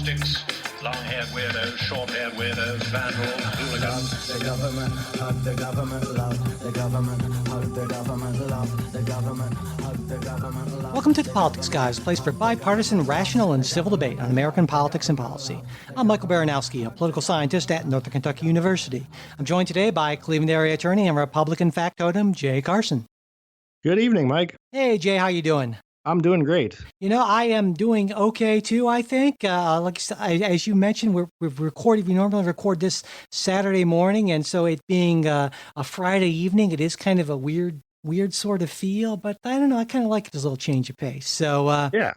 sticks, long-haired weirdos, short-haired weirdos, vandals, hooligans. The government, hug the government, love the government, hug the government, love the government, hug the government, love. Welcome to The Politics Guys, a place for bipartisan, rational, and civil debate on American politics and policy. I'm Michael Baranowski, a political scientist at Northern Kentucky University. I'm joined today by Cleveland area attorney and Republican factotum, Jay Carson. Good evening, Mike. Hey, Jay, how you doing? I'm doing great. You know, I am doing okay, too, I think. As you mentioned, we normally record this Saturday morning, and so it being a Friday evening, it is kind of a weird sort of feel, but I don't know, I kind of like it as a little change of pace. So, yeah,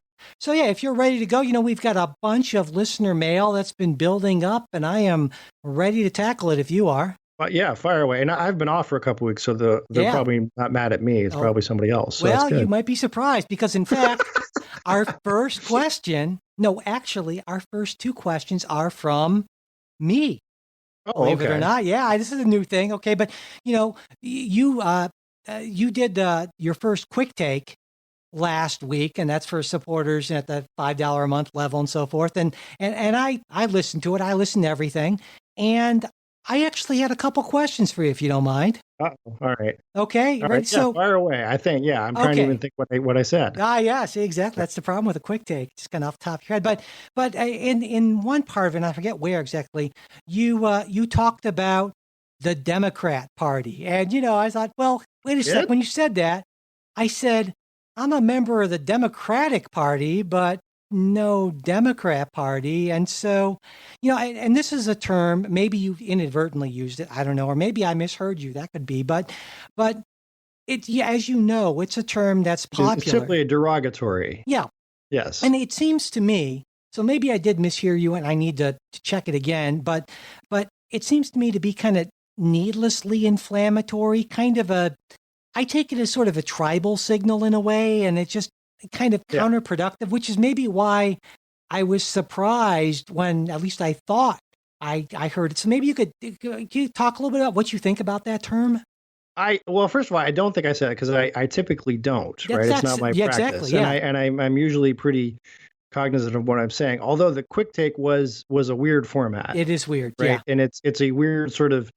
if you're ready to go, we've got a bunch of listener mail that's been building up, and I am ready to tackle it if you are. Yeah, fire away. And I've been off for a couple weeks, so they're probably not mad at me. It's probably somebody else. So well, you might be surprised because, in fact, our first two questions are from me. Believe it or not. Yeah, this is a new thing. Okay, but you did your first quick take last week, and that's for supporters at the $5 a month level and so forth. And I listened to it. I listened to everything, and I actually had a couple questions for you, if you don't mind. All right. Okay. All right. So fire away. I think. Yeah, I'm trying to even think what I said. Yeah. See, exactly. That's the problem with a quick take. Just kind of off the top of your head. But in one part of it, and I forget where exactly, you talked about the Democrat Party, and I thought, well, wait a sec. When you said that, I said I'm a member of the Democratic Party, but no Democrat Party. And so, and this is a term, maybe you inadvertently used it, I don't know, or maybe I misheard you, that could be, but it's, as you know, it's a term that's popular. It's simply a derogatory. Yeah. Yes. And it seems to me, so maybe I did mishear you and I need to check it again, but it seems to me to be kind of needlessly inflammatory, I take it as sort of a tribal signal in a way, and it's just kind of counterproductive, which is maybe why I was surprised when at least I thought I heard it. So maybe can you talk a little bit about what you think about that term? Well, first of all, I don't think I said it because I typically don't, right? It's not my practice. Exactly, yeah. And I'm usually pretty cognizant of what I'm saying. Although the quick take was a weird format. It is weird, right? Yeah. And it's a weird sort of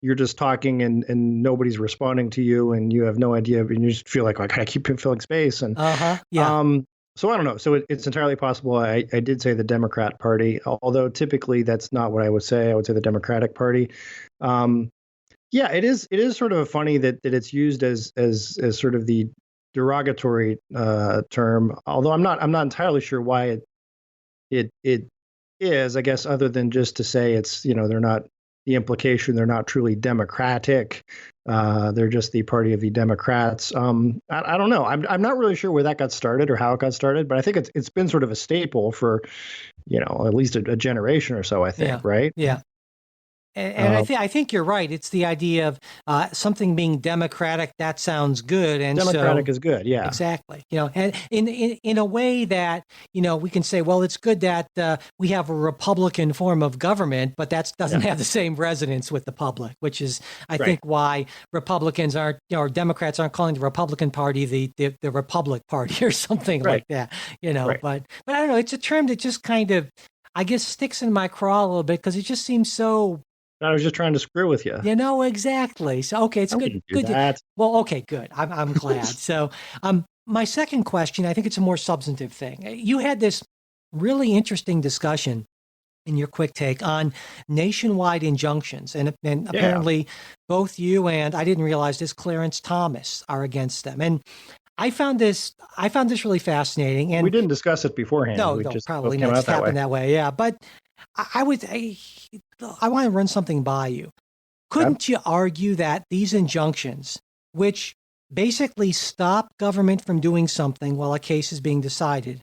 you're just talking and nobody's responding to you and you have no idea, and you just feel like, I gotta keep filling space. And so I don't know. So it's entirely possible. I did say the Democrat Party, although typically that's not what I would say. I would say the Democratic Party. It is sort of funny that it's used as sort of the derogatory term, although I'm not entirely sure why it is, I guess, other than just to say it's, they're not, the implication they're not truly democratic. They're just the party of the Democrats. I don't know. I'm not really sure where that got started or how it got started, but I think it's been sort of a staple for, at least a generation or so, I think, right? Yeah. And I think you're right. It's the idea of something being democratic. That sounds good, and democratic is good. Yeah, exactly. And in a way that we can say, well, it's good that we have a Republican form of government, but that doesn't have the same resonance with the public, which is, I think, why Republicans aren't, or Democrats aren't calling the Republican Party the Republic Party or something like that. But I don't know. It's a term that just kind of, I guess, sticks in my craw a little bit because it just seems so. I was just trying to screw with you. Exactly. So, okay, it's good. Well, okay, good. I'm glad. So, my second question, I think it's a more substantive thing. You had this really interesting discussion in your quick take on nationwide injunctions, and apparently both you and, I didn't realize this, Clarence Thomas are against them. And I found this really fascinating. And we didn't discuss it beforehand. No, probably not. It just happened that way. Yeah, but I want to run something by you. Couldn't you argue that these injunctions, which basically stop government from doing something while a case is being decided,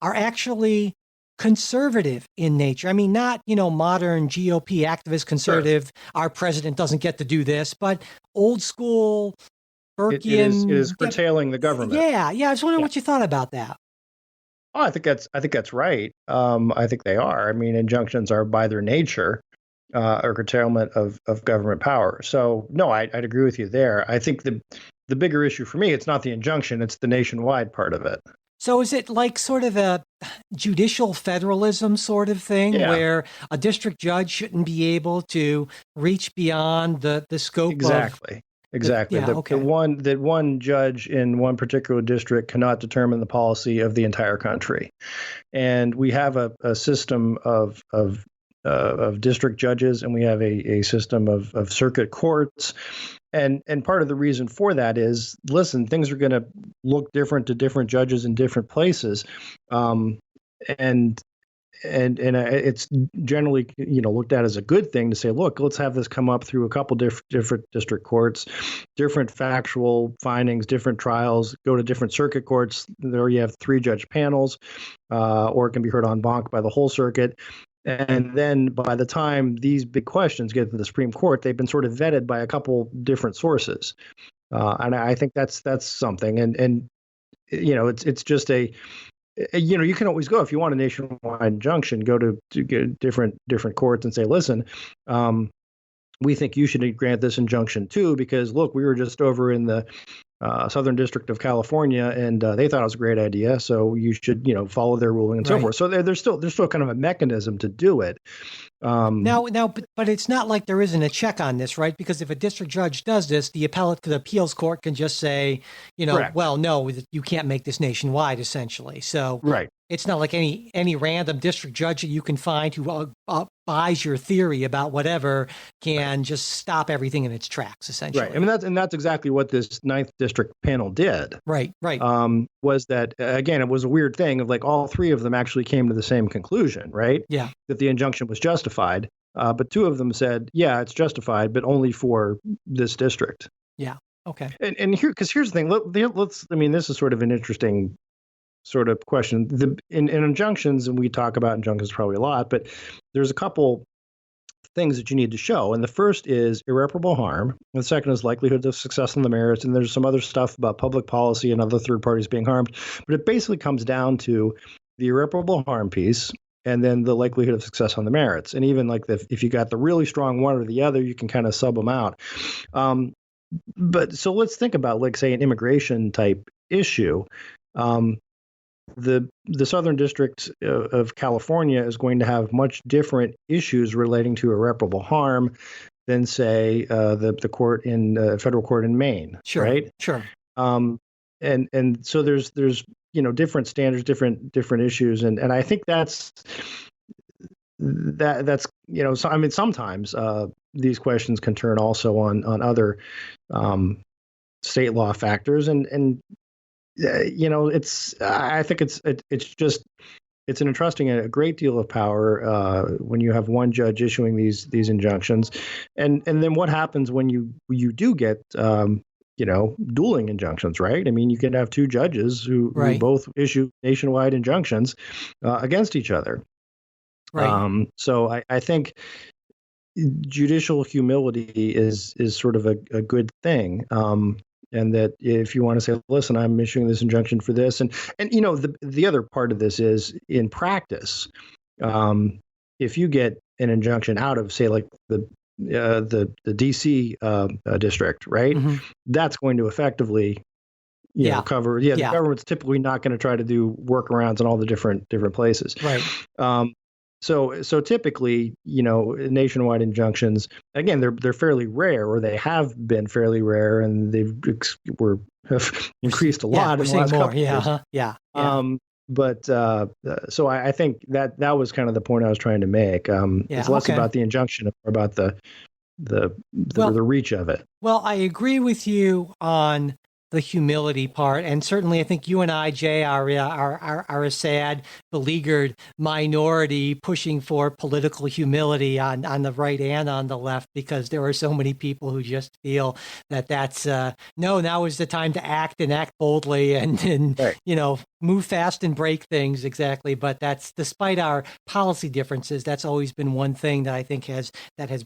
are actually conservative in nature? I mean, not, modern GOP activist conservative, our president doesn't get to do this, but old school Burkean. It is curtailing the government. Yeah. I was wondering what you thought about that. Oh, I think that's right. I think they are. I mean, injunctions are by their nature a curtailment of government power. So no, I'd agree with you there. I think the bigger issue for me, it's not the injunction, it's the nationwide part of it. So is it like sort of a judicial federalism sort of thing, Yeah. where a district judge shouldn't be able to reach beyond the scope Exactly. of Exactly. okay. That one judge in one particular district cannot determine the policy of the entire country. And we have a system of district judges, and we have a system of circuit courts. And part of the reason for that is, listen, things are going to look different to different judges in different places. And it's generally, looked at as a good thing to say, look, let's have this come up through a couple different district courts, different factual findings, different trials, go to different circuit courts. There you have 3-judge panels, or it can be heard en banc by the whole circuit. And then by the time these big questions get to the Supreme Court, they've been sort of vetted by a couple different sources. And I think that's something. And it's just you can always go, if you want a nationwide injunction, go to get different courts and say, listen, we think you should grant this injunction too, because look, we were just over in the Southern District of California, and they thought it was a great idea, so you should follow their ruling and so forth. So there's still kind of a mechanism to do it. But it's not like there isn't a check on this, right? Because if a district judge does this, the appeals court can just say, Correct. well, no, you can't make this nationwide, essentially. So right. It's not like any random district judge that you can find who buys your theory about whatever can just stop everything in its tracks, essentially. Right. I mean, that's exactly what this 9th District panel did. Right. Was that, again, it was a weird thing of like all 3 of them actually came to the same conclusion, right? Yeah. That the injunction was justified. But 2 of them said, yeah, it's justified, but only for this district. Yeah. Okay. And here's the thing. This is sort of an interesting sort of question. In injunctions, and we talk about injunctions probably a lot, but there's a couple things that you need to show. And the first is irreparable harm. And the second is likelihood of success on the merits. And there's some other stuff about public policy and other third parties being harmed. But it basically comes down to the irreparable harm piece and then the likelihood of success on the merits. And even like if you got the really strong one or the other, you can kind of sub them out. But so let's think about, like, say, an immigration type issue. The Southern District of California is going to have much different issues relating to irreparable harm than, say, the court in federal court in Maine. Sure. Right. Sure. And so there's different standards, different issues, and I think that's sometimes these questions can turn also on other state law factors, and I think it's an entrusting a great deal of power when you have one judge issuing these injunctions, and then what happens when you do get dueling injunctions, right? I mean, you can have 2 judges who both issue nationwide injunctions against each other. Right. So I think judicial humility is sort of a good thing. And that if you want to say, listen, I'm issuing this injunction for this, and the other part of this is, in practice, if you get an injunction out of, say, like the DC district, right, mm-hmm. that's going to effectively cover. The government's typically not going to try to do workarounds in all the different places, right. So typically, nationwide injunctions, again, they're fairly rare, or they have been fairly rare, and have increased a lot in the last couple years. But so I think that was kind of the point I was trying to make. It's less about the injunction, more about the reach of it. Well, I agree with you on the humility part, and certainly I think you and I, Jay, are a sad, beleaguered minority pushing for political humility on the right and on the left, because there are so many people who just feel that's now is the time to act boldly and right. Move fast and break things. Exactly. But that's, despite our policy differences, that's always been one thing that I think has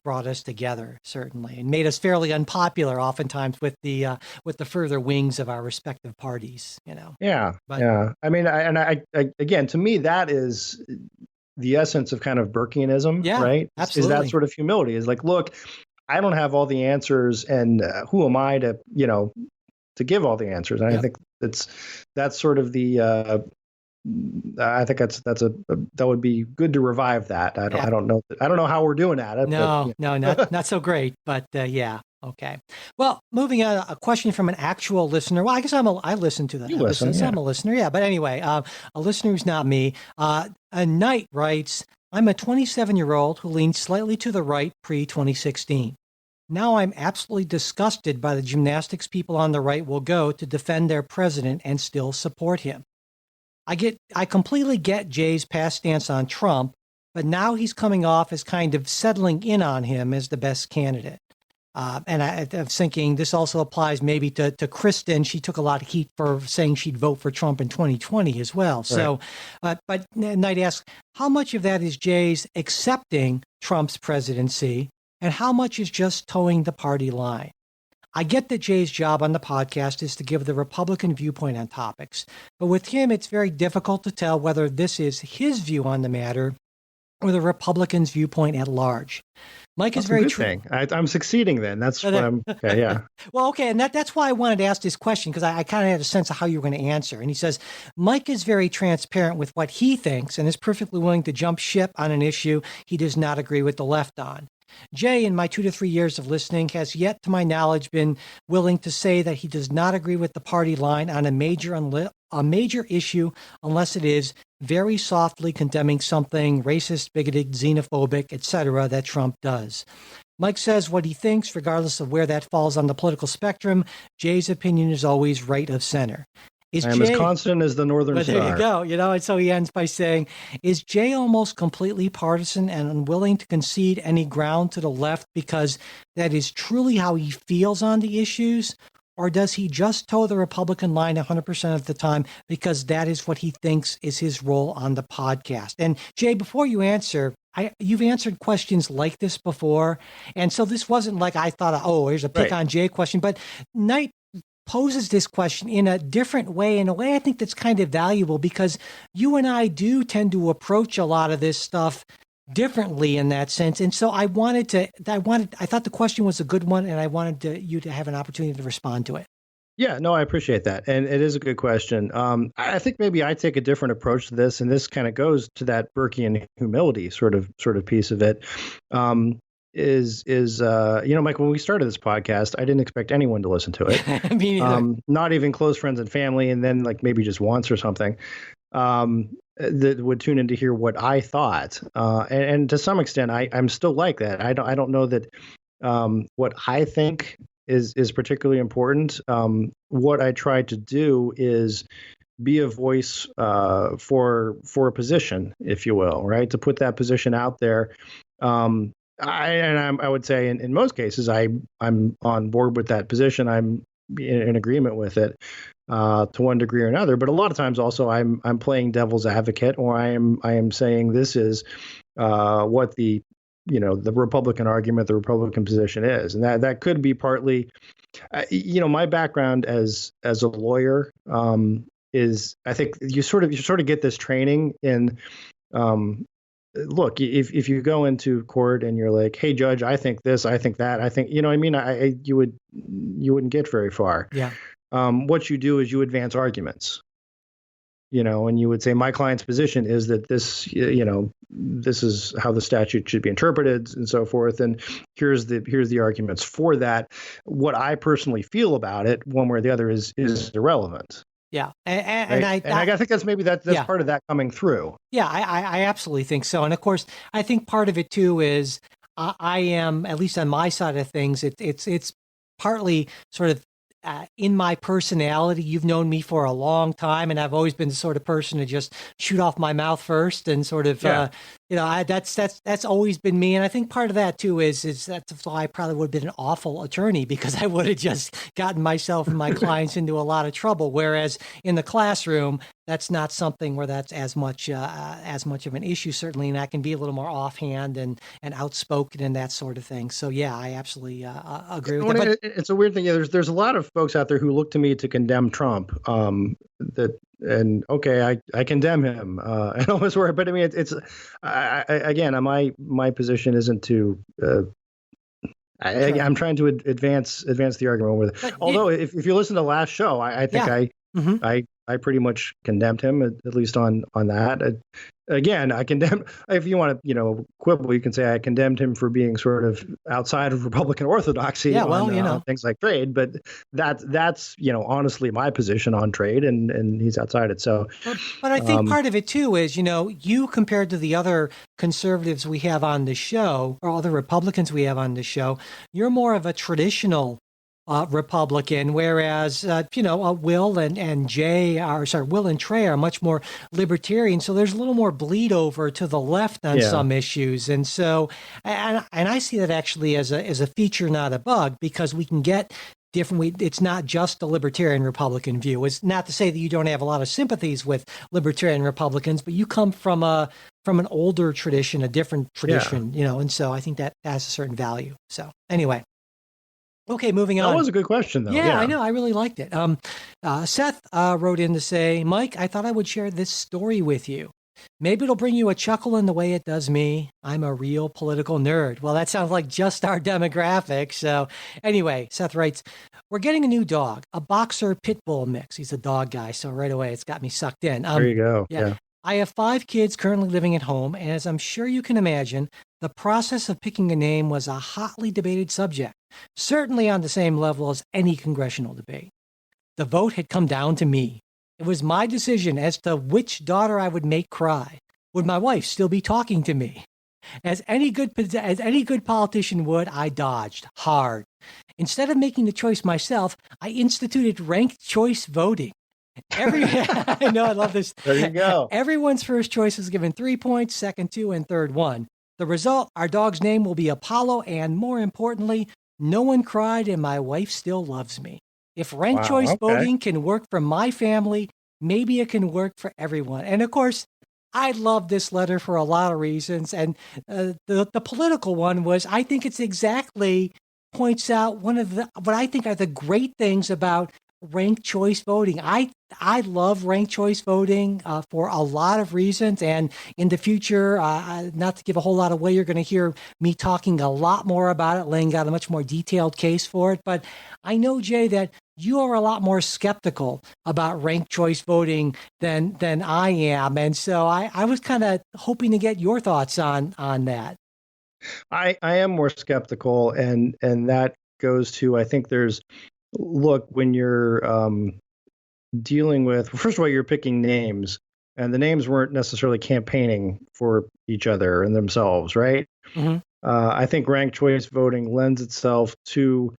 brought us together, certainly, and made us fairly unpopular oftentimes with the further wings of our respective parties, Yeah. I mean, I again, to me, that is the essence of kind of Burkeanism, right? Absolutely. Is that sort of humility, is like, look, I don't have all the answers, and who am I to give all the answers? And I think that's sort of the I think that would be good to revive that. I don't know how we're doing at it. No, but, not so great, but yeah. Okay. Well, moving on, a question from an actual listener. Well, I guess I listen to that. You listen, so I'm a listener. Yeah. But anyway, a listener who's not me. A Knight writes, I'm a 27-year-old who leans slightly to the right pre-2016. Now I'm absolutely disgusted by the gymnastics people on the right will go to defend their president and still support him. I completely get Jay's past stance on Trump, but now he's coming off as kind of settling in on him as the best candidate. And I'm thinking this also applies maybe to Kristen. She took a lot of heat for saying she'd vote for Trump in 2020 as well. Right. So, but Knight asks, how much of that is Jay's accepting Trump's presidency, and how much is just towing the party line? I get that Jay's job on the podcast is to give the Republican viewpoint on topics, but with him, it's very difficult to tell whether this is his view on the matter or the Republicans' viewpoint at large. Mike is very true. I'm succeeding then. That's what I'm. Okay, yeah. Well, okay, and that's why I wanted to ask this question, because I kind of had a sense of how you were going to answer. And he says, Mike is very transparent with what he thinks and is perfectly willing to jump ship on an issue he does not agree with the left on. Jay, in my 2 to 3 years of listening, has yet to my knowledge been willing to say that he does not agree with the party line on a major issue unless it is very softly condemning something racist, bigoted, xenophobic, etc. that Trump does. Mike says what he thinks, regardless of where that falls on the political spectrum. Jay's opinion is always right of center. I'm as constant as the Northern Star. There you go. And so he ends by saying, is Jay almost completely partisan and unwilling to concede any ground to the left because that is truly how he feels on the issues? Or does he just toe the Republican line 100% of the time because that is what he thinks is his role on the podcast? And Jay, before you answer, you've answered questions like this before. And so this wasn't like I thought, here's a pick on Jay question, but Knight poses this question in a different way, in a way I think that's kind of valuable, because you and I do tend to approach a lot of this stuff differently in that sense. And so I thought the question was a good one, and I wanted you to have an opportunity to respond to it. Yeah, no, I appreciate that. And it is a good question. I think maybe I take a different approach to this, and this kind of goes to that Burkean humility sort of piece of it. Mike, when we started this podcast, I didn't expect anyone to listen to it. Me neither. Not even close friends and family, and then like maybe just once or something, that would tune in to hear what I thought. And to some extent, I'm still like that. I don't know that what I think is particularly important. What I try to do is be a voice for a position, if you will, right? To put that position out there. I would say in most cases, I'm on board with that position. I'm in agreement with it to one degree or another. But a lot of times also I'm playing devil's advocate, or I am saying this is what the Republican argument, the Republican position is. And that could be partly, my background as a lawyer is, I think you sort of get this training in, look, if you go into court and you're like, hey, judge, I think this, I think that, I think, you wouldn't get very far. Yeah. What you do is you advance arguments, and you would say, my client's position is that this, this is how the statute should be interpreted and so forth. And here's the arguments for that. What I personally feel about it, one way or the other, is irrelevant. Yeah. And I think that's part of that coming through. Yeah, I absolutely think so. And of course, I think part of it too is I am, at least on my side of things, it's partly sort of in my personality. You've known me for a long time, and I've always been the sort of person to just shoot off my mouth first and sort of, that's always been me. And I think part of that too is that's why I probably would have been an awful attorney, because I would have just gotten myself and my clients into a lot of trouble. Whereas in the classroom, that's not something where that's as much of an issue, certainly, and I can be a little more offhand and outspoken and that sort of thing. So yeah, I absolutely agree with that. But it's a weird thing. Yeah, there's a lot of folks out there who look to me to condemn Trump. I condemn him and all this work. But I mean, again, my position isn't to. I'm trying to advance the argument with it. Although if you listen to last show, I think Mm-hmm. I pretty much condemned him, at least on that. Again, I condemn. If you want to, quibble, you can say I condemned him for being sort of outside of Republican orthodoxy Yeah, well, on things like trade. But that's honestly my position on trade, and he's outside it. So, but I think part of it too is you compared to the other conservatives we have on the show or other Republicans we have on the show, you're more of a traditional Republican, whereas Will and Jay are Will and Trey are much more libertarian. So there's a little more bleed over to the left on some issues, and so and I see that actually as a feature, not a bug, because we can get different. It's not just a libertarian Republican view. It's not to say that you don't have a lot of sympathies with libertarian Republicans, but you come from an older tradition, a different tradition, and so I think that has a certain value. So anyway. Okay, moving on. That was a good question, though. Yeah, I know. I really liked it. Seth wrote in to say, Mike, I thought I would share this story with you. Maybe it'll bring you a chuckle in the way it does me. I'm a real political nerd. Well, that sounds like just our demographic. So anyway, Seth writes, we're getting a new dog, a boxer pit bull mix. He's a dog guy. So right away, it's got me sucked in. There you go. Yeah. I have 5 kids currently living at home. And as I'm sure you can imagine, the process of picking a name was a hotly debated subject, certainly on the same level as any congressional debate. The vote had come down to me. It was my decision as to which daughter I would make cry. Would my wife still be talking to me? As any good politician would, I dodged hard. Instead of making the choice myself, I instituted ranked choice voting. I know, I love this. There you go. Everyone's first choice is given 3 points, second 2, and third 1. The result, our dog's name will be Apollo, and more importantly, no one cried and my wife still loves me. If ranked choice voting can work for my family, maybe it can work for everyone. And of course, I love this letter for a lot of reasons. And the political one was, I think it's exactly points out one of what I think are the great things about ranked choice voting. I love ranked choice voting for a lot of reasons. And in the future, not to give a whole lot away, you're going to hear me talking a lot more about it, laying out a much more detailed case for it. But I know, Jay, that you are a lot more skeptical about ranked choice voting than I am. And so I was kind of hoping to get your thoughts on that. I am more skeptical, and that goes to, I think look, when you're dealing with, first of all, you're picking names, and the names weren't necessarily campaigning for each other and themselves, right? Mm-hmm. I think ranked choice voting lends itself to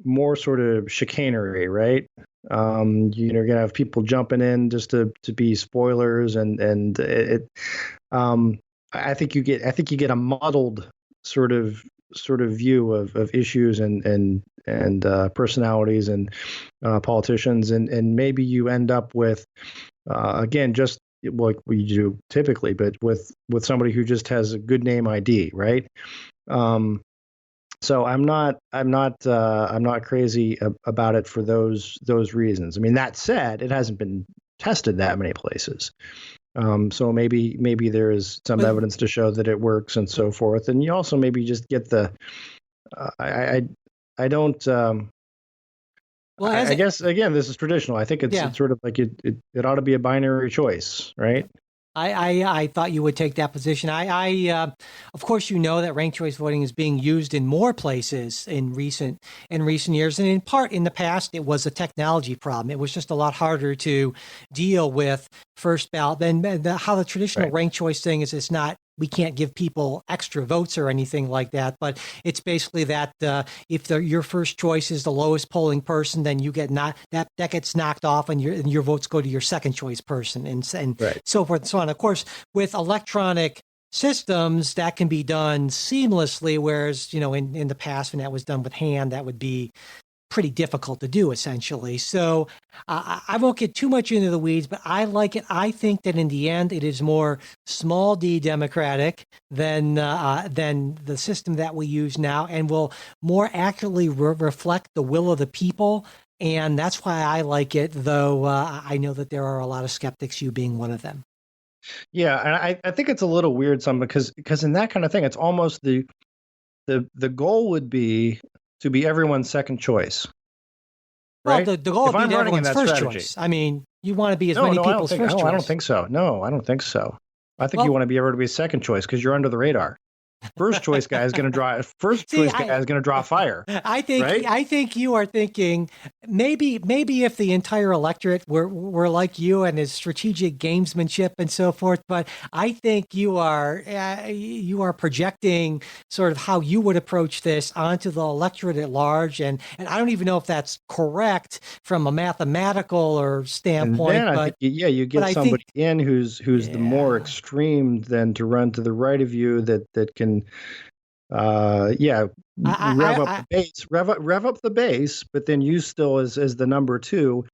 more sort of chicanery, right? You're gonna have people jumping in just to be spoilers, and it. I think you get a muddled sort of view of issues and personalities and politicians, and maybe you end up with again, just like we do typically, but with somebody who just has a good name ID, right? So I'm not crazy about it for those reasons. I mean, that said, it hasn't been tested that many places. So maybe there is some evidence to show that it works and so forth. And you also maybe just get the, I don't, I guess, again, this is traditional. I think it's sort of like it ought to be a binary choice, right? I thought you would take that position. Of course, you know that ranked choice voting is being used in more places in recent years, and in part in the past it was a technology problem. It was just a lot harder to deal with first ballot than how the traditional ranked choice thing is. It's not. We can't give people extra votes or anything like that, but it's basically that if your first choice is the lowest polling person, then you get that gets knocked off, and your votes go to your second choice person, and so forth and so on. Of course, with electronic systems, that can be done seamlessly, whereas in the past, when that was done with hand, that would be pretty difficult to do, essentially. So I won't get too much into the weeds, but I like it. I think that in the end, it is more small d democratic than the system that we use now, and will more accurately reflect the will of the people. And that's why I like it, though I know that there are a lot of skeptics, you being one of them. Yeah, and I think it's a little weird, because in that kind of thing, it's almost the goal would be to be everyone's second choice, Well, right? the goal If would be I'm to running in everyone's that first strategy, choice. I mean, you want to be as no, many no, I don't people's think, first no, choice. I don't think so. No, I don't think so. I think you Well, want to be able to be second choice because you're under the radar. First choice guy is going to draw. First see, choice guy is going to draw fire, right? I think you are thinking maybe if the entire electorate were like you and his strategic gamesmanship and so forth, but I think you are projecting sort of how you would approach this onto the electorate at large, and I don't even know if that's correct from a mathematical or And standpoint, then I think, yeah, you but get I think somebody in who's the more yeah. extreme than to run to the right of you that can, yeah, rev up I the base, rev up the base, but then you still as the number two,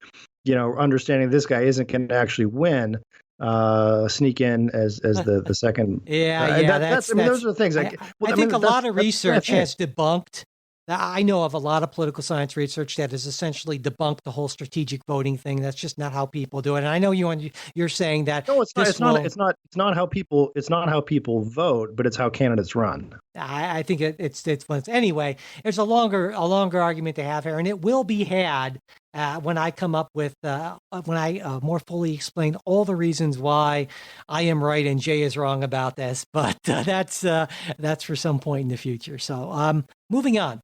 understanding this guy isn't going to actually win, sneak in as the second. Yeah, That's I mean those are the things like well I I think mean a lot of that's the research thing. has debunked. I know of a lot of political science research that has essentially debunked the whole strategic voting thing. That's just not how people do it. And I know you're saying that No, it's not. this will. It's not how people. It's not how people vote, but it's how candidates run. I think it's anyway. There's a longer argument to have here, and it will be had when I come up with when I more fully explain all the reasons why I am right and Jay is wrong about this. But that's for some point in the future. So moving on.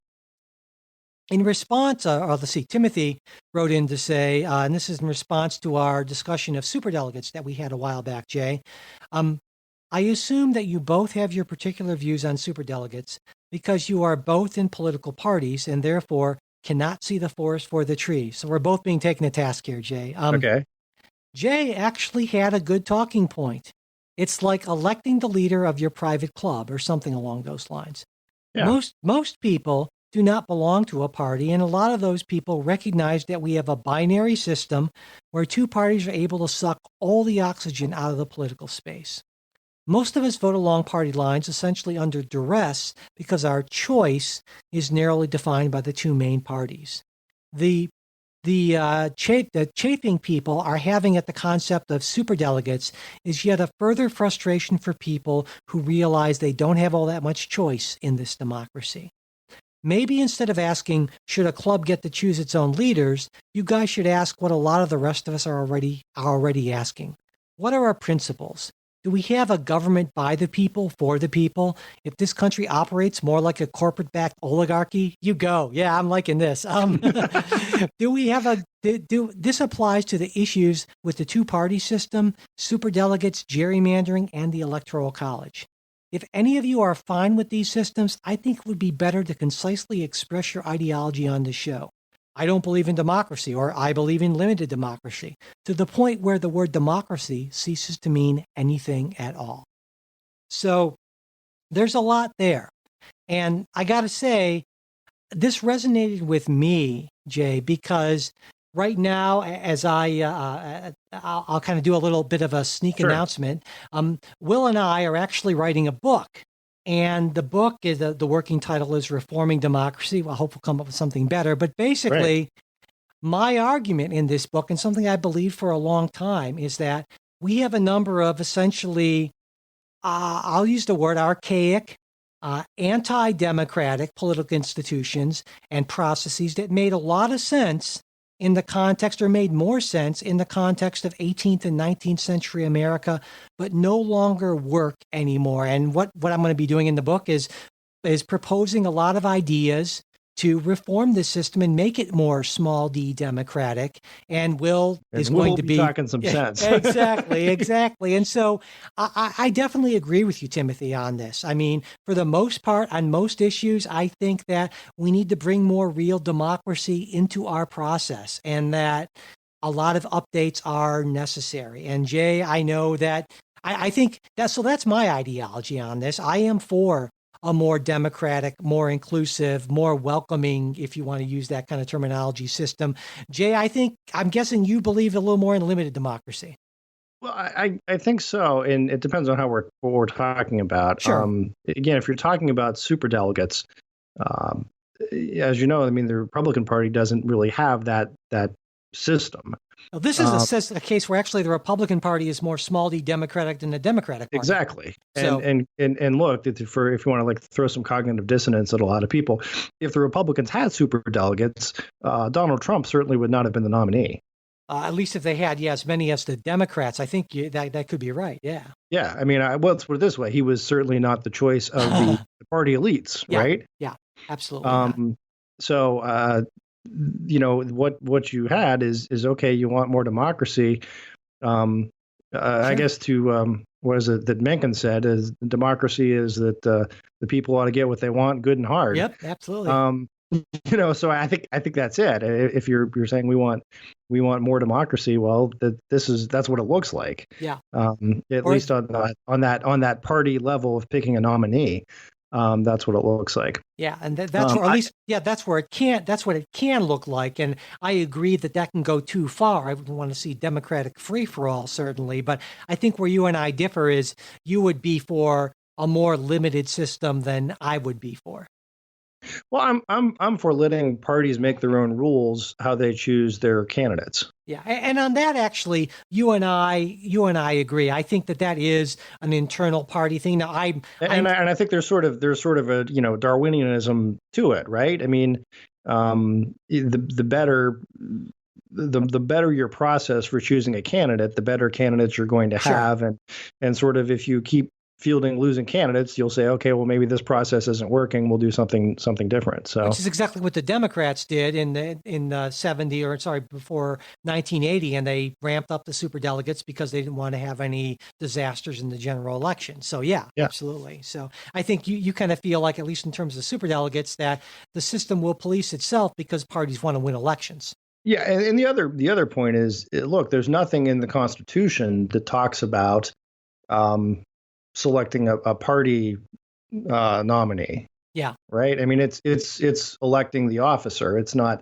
In response, let's see, Timothy wrote in to say, and this is in response to our discussion of superdelegates that we had a while back, Jay. I assume that you both have your particular views on superdelegates because you are both in political parties and therefore cannot see the forest for the trees. So we're both being taken to task here, Jay. Okay. Jay actually had a good talking point. It's like electing the leader of your private club or something along those lines. Yeah. Most people do not belong to a party, and a lot of those people recognize that we have a binary system where two parties are able to suck all the oxygen out of the political space. Most of us vote along party lines essentially under duress because our choice is narrowly defined by the two main parties. The chafing people are having at the concept of superdelegates is yet a further frustration for people who realize they don't have all that much choice in this democracy. Maybe instead of asking, should a club get to choose its own leaders, you guys should ask what a lot of the rest of us are already asking. What are our principles? Do we have a government by the people, for the people? If this country operates more like a corporate-backed oligarchy, you go. Yeah, I'm liking this. Do we have this applies to the issues with the two-party system, superdelegates, gerrymandering, and the Electoral College. If any of you are fine with these systems, I think it would be better to concisely express your ideology on the show. I don't believe in democracy, or I believe in limited democracy, to the point where the word democracy ceases to mean anything at all. So there's a lot there. And I got to say, this resonated with me, Jay, because right now, as I'll kind of do a little bit of a sneak announcement. Will and I are actually writing a book. And the book is the working title is Reforming Democracy. Well, I hope we'll come up with something better. But basically, my argument in this book, and something I believed for a long time, is that we have a number of essentially, I'll use the word archaic, anti-democratic political institutions and processes that made a lot of sense in the context, or made more sense in the context of 18th and 19th century America, but no longer work anymore. And what I'm going to be doing in the book is proposing a lot of ideas to reform the system and make it more small d democratic. And Will is going to be talking some sense. exactly. And so I definitely agree with you, Timothy, on this. I mean, for the most part, on most issues, I think that we need to bring more real democracy into our process, and that a lot of updates are necessary. And Jay, I know that I think that's my ideology on this. I am for a more democratic, more inclusive, more welcoming, if you want to use that kind of terminology, system. Jay, I'm guessing you believe a little more in limited democracy. Well, I think so, and it depends on what we're talking about. Sure. Again, if you're talking about superdelegates, as you know, I mean, the Republican Party doesn't really have that system. Well, this is a case where actually the Republican Party is more small d Democratic than the Democratic Party. Exactly. So, and look, if you want to like throw some cognitive dissonance at a lot of people, if the Republicans had super delegates, Donald Trump certainly would not have been the nominee. At least if they had, as many as the Democrats, I think that could be right. Yeah. Yeah. I mean, let's put it this way. He was certainly not the choice of the party elites, right? Yeah, absolutely. So, what you had is okay. You want more democracy. Sure. I guess what is it that Mencken said is democracy is that the people ought to get what they want, good and hard. Yep, absolutely. So I think that's it. If you're saying we want more democracy, well, that's what it looks like. Yeah. At least on that party level of picking a nominee. That's what it looks like. Yeah, and that's where, at least, that's where it can't. That's what it can look like. And I agree that can go too far. I wouldn't want to see Democratic free for all, certainly. But I think where you and I differ is you would be for a more limited system than I would be for. Well, I'm for letting parties make their own rules how they choose their candidates. Yeah, and on that, actually, you and I agree. I think that is an internal party thing. Now, I think there's sort of a Darwinianism to it, right? I mean, the better your process for choosing a candidate, the better candidates you're going to have, sure. and sort of if you keep fielding losing candidates, you'll say, okay, well, maybe this process isn't working. We'll do something different. So, which is exactly what the Democrats did before 1980, and they ramped up the superdelegates because they didn't want to have any disasters in the general election. So, yeah. Absolutely. So, I think you kind of feel like, at least in terms of superdelegates, that the system will police itself because parties want to win elections. Yeah, and the other point is, look, there's nothing in the Constitution that talks about selecting a party nominee. Yeah. Right. I mean, it's electing the officer. It's not.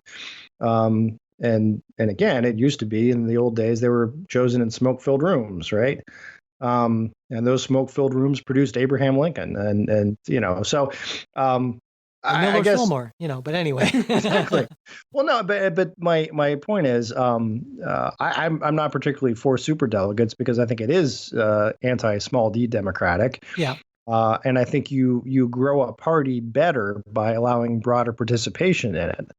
And again, it used to be in the old days, they were chosen in smoke-filled rooms. Right. And those smoke-filled rooms produced Abraham Lincoln. And so. I guess Fillmore, but anyway. Exactly. Well, no, but my point is, I'm not particularly for superdelegates because I think it is anti-small d Democratic. Yeah. And I think you grow a party better by allowing broader participation in it.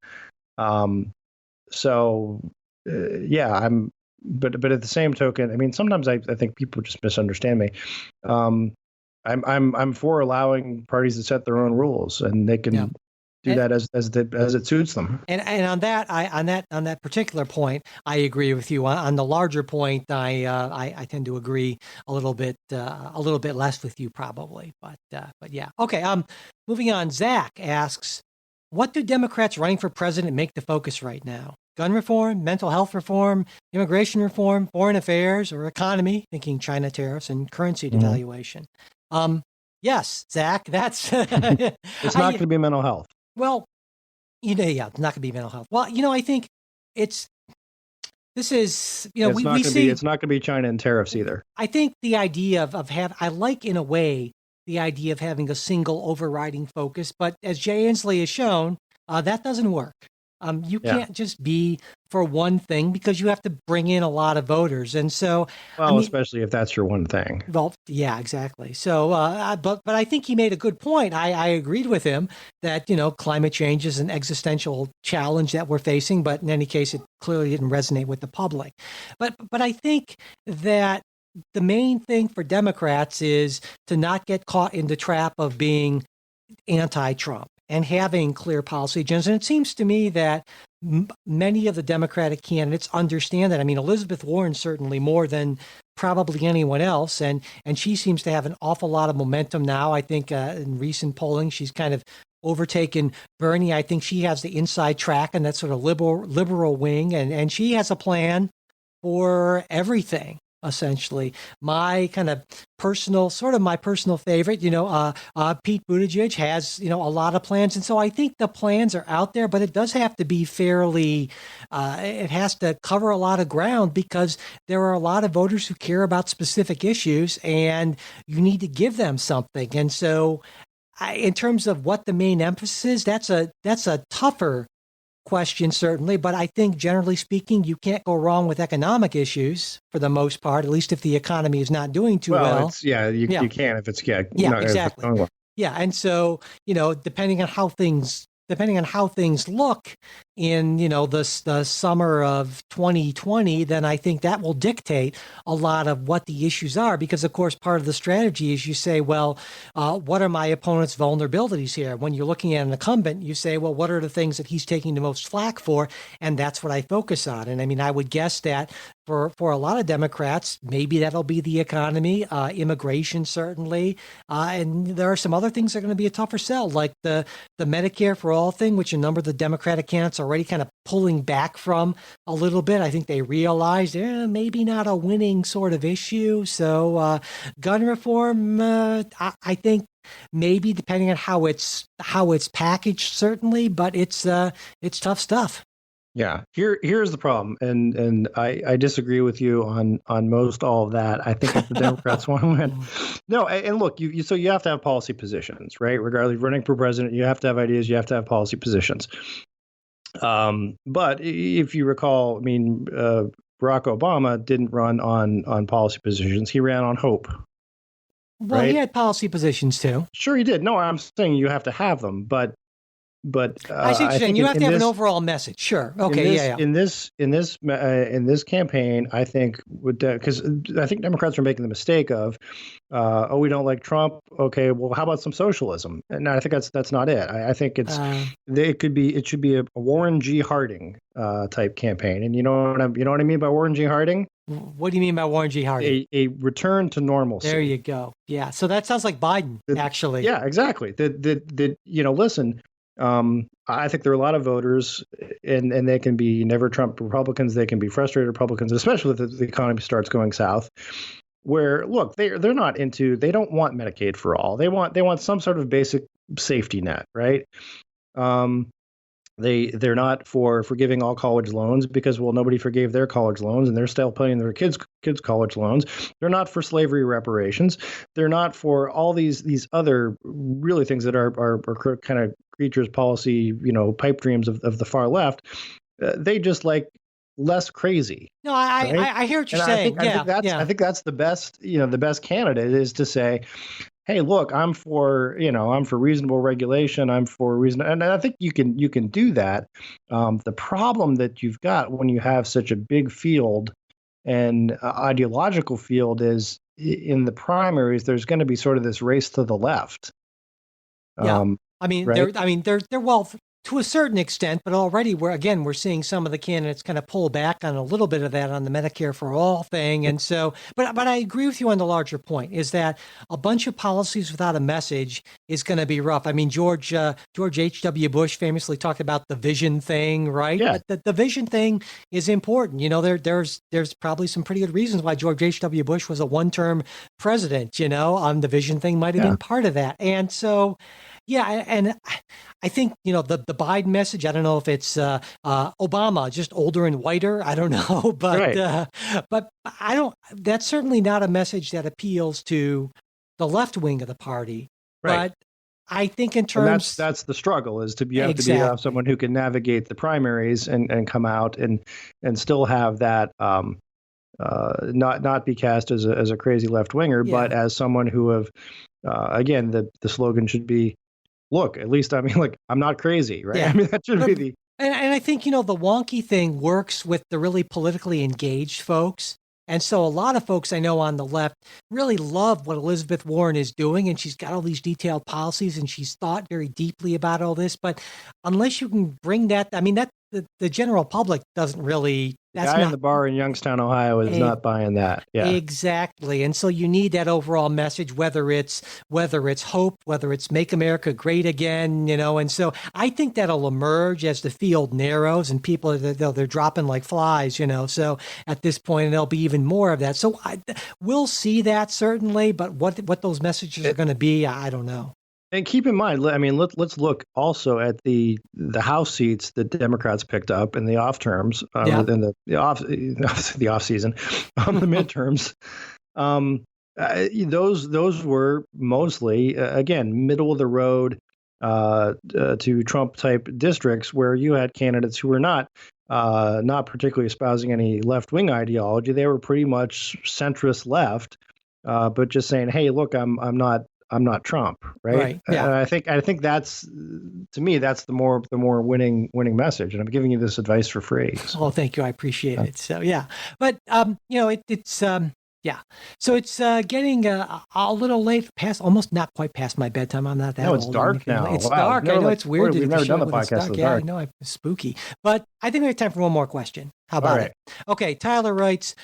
But at the same token, I mean, sometimes I think people just misunderstand me. I'm for allowing parties to set their own rules, and they can do that as it suits them. And on that particular point, I agree with you. On the larger point, I tend to agree a little bit less with you probably. But yeah. Okay. Moving on. Zach asks, what do Democrats running for president make the focus right now? Gun reform, mental health reform, immigration reform, foreign affairs, or economy? Thinking China tariffs and currency devaluation. Yes, Zach, that's it's not going to be mental health. Well, it's not going to be mental health. Well, I think it's not going to be China and tariffs either. I think the idea I like in a way the idea of having a single overriding focus, but as Jay Inslee has shown, that doesn't work. You can't just be for one thing because you have to bring in a lot of voters. And so, especially if that's your one thing. Well, yeah, exactly. So, but I think he made a good point. I agreed with him that, climate change is an existential challenge that we're facing, but in any case, it clearly didn't resonate with the public. But I think that the main thing for Democrats is to not get caught in the trap of being anti-Trump and having clear policy agendas. And it seems to me that many of the Democratic candidates understand that. I mean, Elizabeth Warren certainly more than probably anyone else. And she seems to have an awful lot of momentum now. I think in recent polling, she's kind of overtaken Bernie. I think she has the inside track and that sort of liberal wing. And she has a plan for everything. Essentially, my personal favorite, Pete Buttigieg has, a lot of plans. And so I think the plans are out there, but it does have to be fairly, it has to cover a lot of ground because there are a lot of voters who care about specific issues and you need to give them something. And so in terms of what the main emphasis is, that's a tougher question, certainly, but I think generally speaking, you can't go wrong with economic issues for the most part, at least if the economy is not doing too well. It's you can if it's exactly. Yeah, and so depending on how things look in the summer of 2020, then I think that will dictate a lot of what the issues are. Because of course, part of the strategy is you say, well, what are my opponent's vulnerabilities here? When you're looking at an incumbent, you say, well, what are the things that he's taking the most flack for? And that's what I focus on. And I mean, I would guess that for a lot of Democrats, maybe that'll be the economy, immigration, certainly. And there are some other things that are going to be a tougher sell, like the Medicare for All thing, which a number of the Democratic candidates are already kind of pulling back from a little bit. I think they realized maybe not a winning sort of issue. So gun reform, I think maybe depending on how it's packaged, certainly, but it's tough stuff. Yeah, here's the problem, and I disagree with you on most all of that. I think if the Democrats want to win, no, and look, you have to have policy positions, right? Regardless of running for president, you have to have ideas, you have to have policy positions. But if you recall, I mean, Barack Obama didn't run on policy positions; he ran on hope. Well, right? He had policy positions too. Sure, he did. No, I'm saying you have to have them, but I see what you're saying. You have to have an overall message. Sure. Okay. In this campaign, I think because I think Democrats are making the mistake of, we don't like Trump. Okay, well, how about some socialism? And I think that's not it. I think it should be a Warren G. Harding type campaign. And you know what I mean by Warren G. Harding? What do you mean by Warren G. Harding? A return to normalcy. There you go. Yeah. So that sounds like Biden, actually. Yeah, exactly. Listen. I think there are a lot of voters, and they can be never Trump Republicans. They can be frustrated Republicans, especially if the economy starts going south. Where look, they don't want Medicaid for all. They want some sort of basic safety net, right? They're not for forgiving all college loans because, well, nobody forgave their college loans and they're still paying their kids' college loans. They're not for slavery reparations. They're not for all these other really things that are kind of creatures policy, pipe dreams of the far left. They just like less crazy. No, I hear what you're saying. I think that's the best, the best candidate is to say, hey, look, I'm for reasonable regulation. I'm for reason, and I think you can do that. The problem that you've got when you have such a big field and ideological field is in the primaries. There's going to be sort of this race to the left. Yeah, right? They're well to a certain extent, but already we're seeing some of the candidates kind of pull back on a little bit of that on the Medicare for All thing. And so, but I agree with you on the larger point is that a bunch of policies without a message is going to be rough. I mean, George H.W. Bush famously talked about the vision thing, right? Yeah. But the vision thing is important. There's probably some pretty good reasons why George H.W. Bush was a one-term president, the vision thing might have been part of that. And so, yeah, and I think, the Biden message, I don't know if it's Obama, just older and whiter. I don't know. But but that's certainly not a message that appeals to the left wing of the party. Right. But I think in terms... And that's the struggle is you have to be someone who can navigate the primaries and come out and still have that not be cast as a crazy left winger, but as someone who have, again, the slogan should be, look, at least, I'm not crazy, right? Yeah. That should be the... And I think, the wonky thing works with the really politically engaged folks. And so a lot of folks I know on the left really love what Elizabeth Warren is doing. And she's got all these detailed policies and she's thought very deeply about all this. But unless you can bring that, the general public doesn't really... The guy in the bar in Youngstown, Ohio is not buying that. Yeah, exactly. And so you need that overall message, whether it's hope, whether it's make America great again, and so I think that'll emerge as the field narrows and people, they're dropping like flies, so at this point, there'll be even more of that. So we'll see that certainly, but what those messages are going to be, I don't know. And keep in mind, let's look also at the House seats that Democrats picked up in the off terms, in the off season, the midterms. Those were mostly again middle of the road to Trump type districts where you had candidates who were not particularly espousing any left wing ideology. They were pretty much centrist left, but just saying, "Hey, look, I'm not Trump," right? Right. Yeah. And I think that's, to me, that's the more winning message. And I'm giving you this advice for free. So. Oh, thank you. I appreciate it. So yeah, but it's yeah. So it's getting a little late, almost not quite past my bedtime. I'm not that old. No, it's dark now. It's wow. dark. I know it's weird. We've never done the podcast so dark. I know it's spooky, but I think we have time for one more question. How about it? Okay, Tyler writes,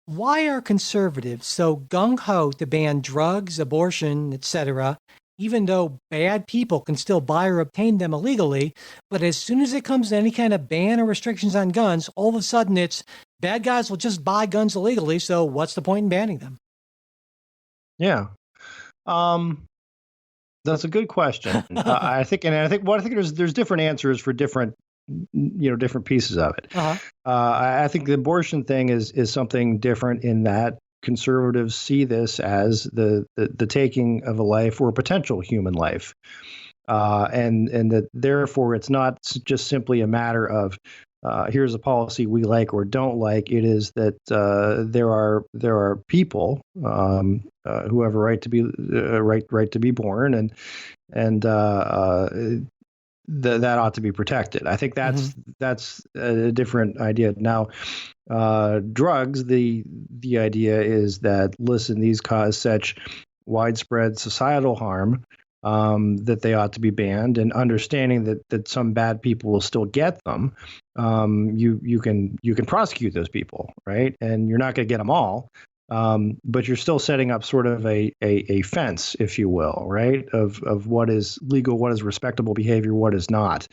why are conservatives so gung-ho to ban drugs, abortion, etc., even though bad people can still buy or obtain them illegally? But as soon as it comes to any kind of ban or restrictions on guns, all of a sudden it's bad guys will just buy guns illegally, so what's the point in banning them? Yeah. That's a good question. I think there's different answers for different pieces of it. I think the abortion thing is something different in that conservatives see this as the taking of a life or a potential human life, and that therefore it's not just simply a matter of here's a policy we like or don't like. It is that there are people who have a right to be right to be born, and that ought to be protected. I think that's a different idea. Now, drugs, the idea is that, listen, these cause such widespread societal harm that they ought to be banned, and understanding that some bad people will still get them. You can prosecute those people, right? And you're not going to get them all. But you're still setting up sort of a fence, if you will, right, of what is legal, what is respectable behavior, what is not.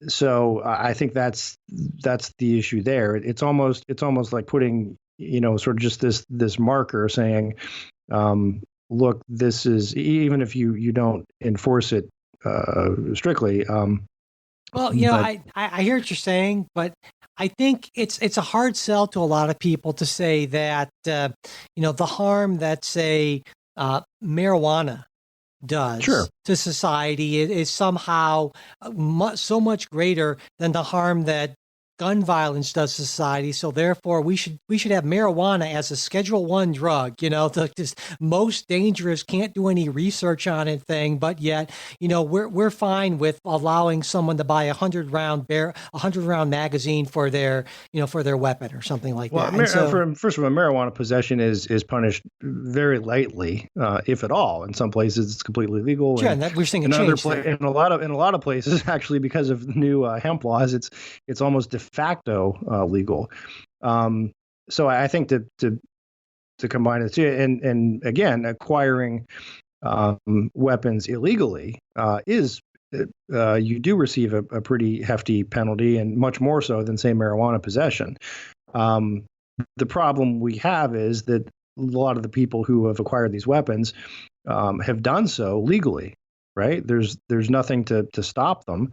So I think that's the issue there. It's almost like putting, sort of just this marker saying, look, this is, even if you don't enforce it strictly. Well, I hear what you're saying, but I think it's a hard sell to a lot of people to say that, the harm that, say, marijuana does to society is somehow so much greater than the harm that gun violence does to society. So therefore we should have marijuana as a Schedule I drug, the most dangerous, can't do any research on it thing, but yet, we're fine with allowing someone to buy a 100-round magazine for their weapon or something like that. First of all, marijuana possession is punished very lightly, if at all. In some places it's completely legal. Sure, and that we're seeing a change. In a lot of places, actually, because of the new hemp laws, it's almost de facto legal. So I think to combine the two, and again, acquiring weapons illegally is you do receive a pretty hefty penalty, and much more so than, say, marijuana possession. The problem we have is that a lot of the people who have acquired these weapons have done so legally, right? There's nothing to stop them.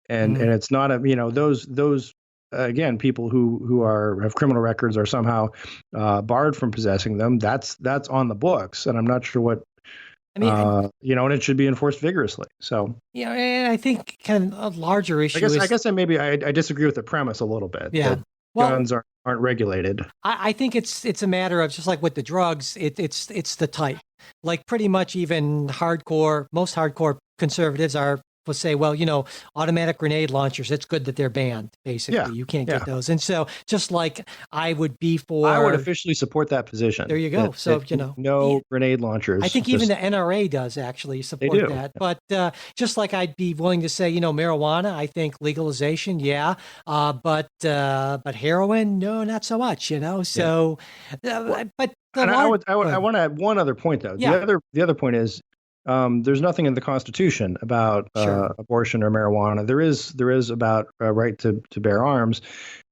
And it's not those again, people who have criminal records are somehow barred from possessing them. That's on the books, and I'm not sure what. And it should be enforced vigorously. So and I think kind of a larger issue. I guess I disagree with the premise a little bit. Yeah, guns aren't regulated. I think it's a matter of, just like with the drugs, it's the type. Like pretty much even most hardcore conservatives will say, well, automatic grenade launchers, it's good that they're banned, basically. Yeah, you can't get those. And so just like I would officially support that position. There you go. No grenade launchers. I think even the NRA does actually support that. But just like I'd be willing to say, marijuana, I think legalization, but heroin, no, not so much, So, but I want to add one other point, though. The other point is, there's nothing in the Constitution about abortion or marijuana. There is about right to bear arms,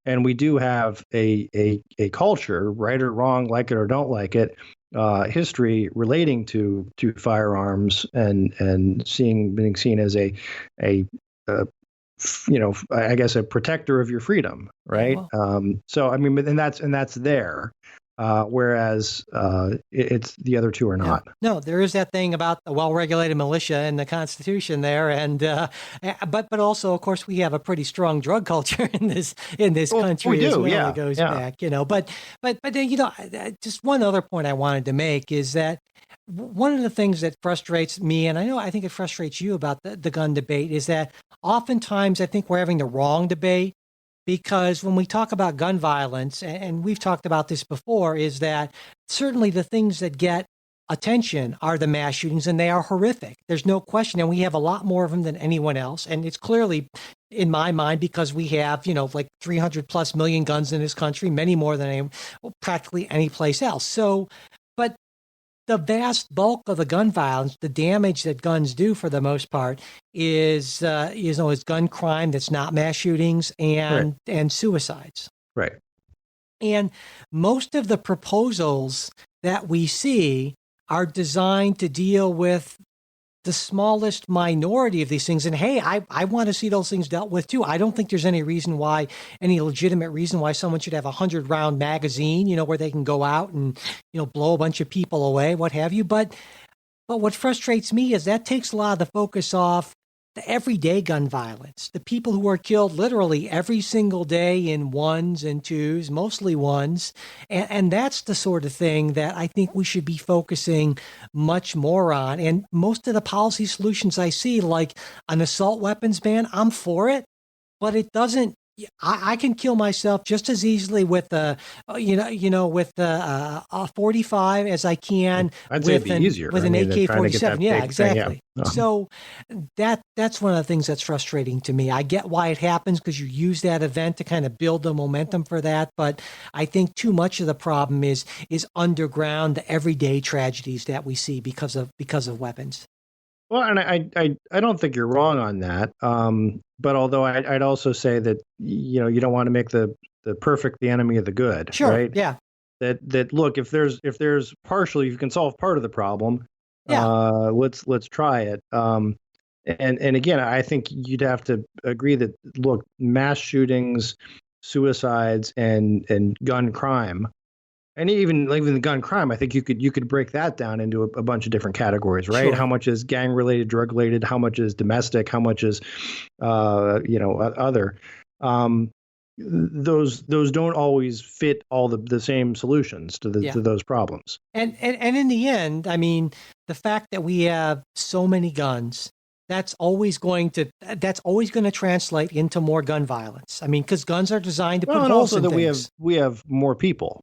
and we do have a culture, right or wrong, like it or don't like it, history relating to firearms and being seen as a I guess a protector of your freedom, right? So I mean, and that's there. whereas it's the other two are not. No, there is that thing about the well-regulated militia in the Constitution there, and but also, of course, we have a pretty strong drug culture in this country. We do, as well. yeah, It goes back, But just one other point I wanted to make is that one of the things that frustrates me, and I think it frustrates you about the gun debate, is that oftentimes I think we're having the wrong debate. Because when we talk about gun violence, and we've talked about this before, is that certainly the things that get attention are the mass shootings, and they are horrific. There's no question. And we have a lot more of them than anyone else. And it's clearly, in my mind, because we have, like 300 plus million guns in this country, many more than practically any place else. So, but the vast bulk of the gun violence, the damage that guns do for the most part is gun crime that's not mass shootings and suicides. Right. And most of the proposals that we see are designed to deal with the smallest minority of these things. And hey, I want to see those things dealt with too. I don't think there's any legitimate reason why someone should have a 100-round magazine, where they can go out and, blow a bunch of people away, what have you. But what frustrates me is that takes a lot of the focus off the everyday gun violence, the people who are killed literally every single day in ones and twos, mostly ones. And that's the sort of thing that I think we should be focusing much more on. And most of the policy solutions I see, like an assault weapons ban, I'm for it, but it doesn't. I can kill myself just as easily with a 45 as I can I'd say it'd be easier with an AK-47. Yeah, exactly. Yeah. So that's one of the things that's frustrating to me. I get why it happens because you use that event to kind of build the momentum for that, but I think too much of the problem is underground, the everyday tragedies that we see because of weapons. Well, and I don't think you're wrong on that. But although I'd also say that, you don't want to make the perfect the enemy of the good. Sure. Right? Yeah. That look, if there's partially, you can solve part of the problem. Yeah. Let's try it. And again, I think you'd have to agree that, look, mass shootings, suicides, and gun crime. And even the gun crime, I think you could break that down into a bunch of different categories, right? Sure. How much is gang related, drug related? How much is domestic? How much is, other? Those don't always fit all the same solutions to those problems. And in the end, I mean, the fact that we have so many guns, that's always going to translate into more gun violence. I mean, because guns are designed to put holes in things. we have more people.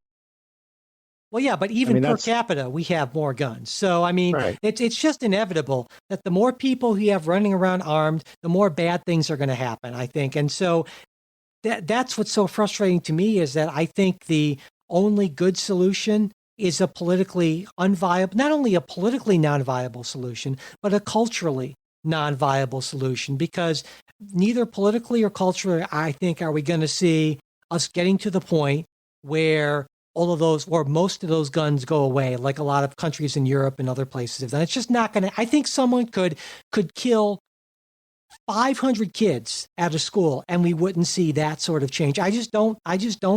Well, yeah, but even per capita, we have more guns. So, I mean, right. It's just inevitable that the more people you have running around armed, the more bad things are going to happen, I think. And so that's what's so frustrating to me is that I think the only good solution is a politically unviable, not only a politically non-viable solution, but a culturally non-viable solution, because neither politically or culturally, I think, are we going to see us getting to the point where all of those or most of those guns go away, like a lot of countries in Europe and other places have done. It's just not going to. I think someone could kill 500 kids out of school, and we wouldn't see that sort of change. I just don't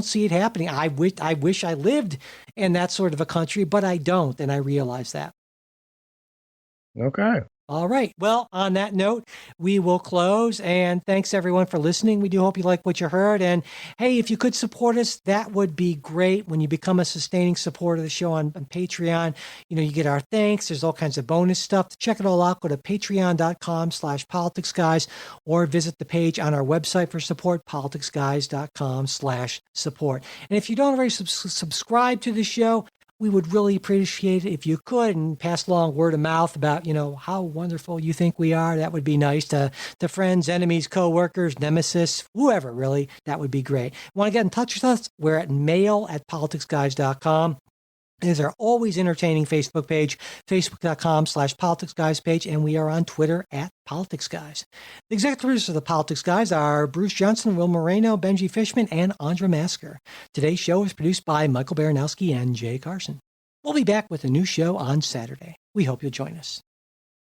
see it happening. I wish I lived in that sort of a country, but I don't, and I realize that. Okay. All right. Well, on that note, we will close. And thanks, everyone, for listening. We do hope you like what you heard. And hey, if you could support us, that would be great. When you become a sustaining supporter of the show on Patreon, you get our thanks. There's all kinds of bonus stuff. To check it all out, go to patreon.com/politicsguys or visit the page on our website for support, politicsguys.com/support. And if you don't already subscribe to the show, we would really appreciate it if you could and pass along word of mouth about, how wonderful you think we are. That would be nice to friends, enemies, coworkers, nemesis, whoever, really. That would be great. Want to get in touch with us? We're at mail@politicsguys.com. There's our always entertaining Facebook page, facebook.com/politicsguys page, and we are on Twitter @politicsguys. The executive producers of the Politics Guys are Bruce Johnson, Will Moreno, Benji Fishman, and Andra Masker. Today's show is produced by Michael Baranowski and Jay Carson. We'll be back with a new show on Saturday. We hope you'll join us.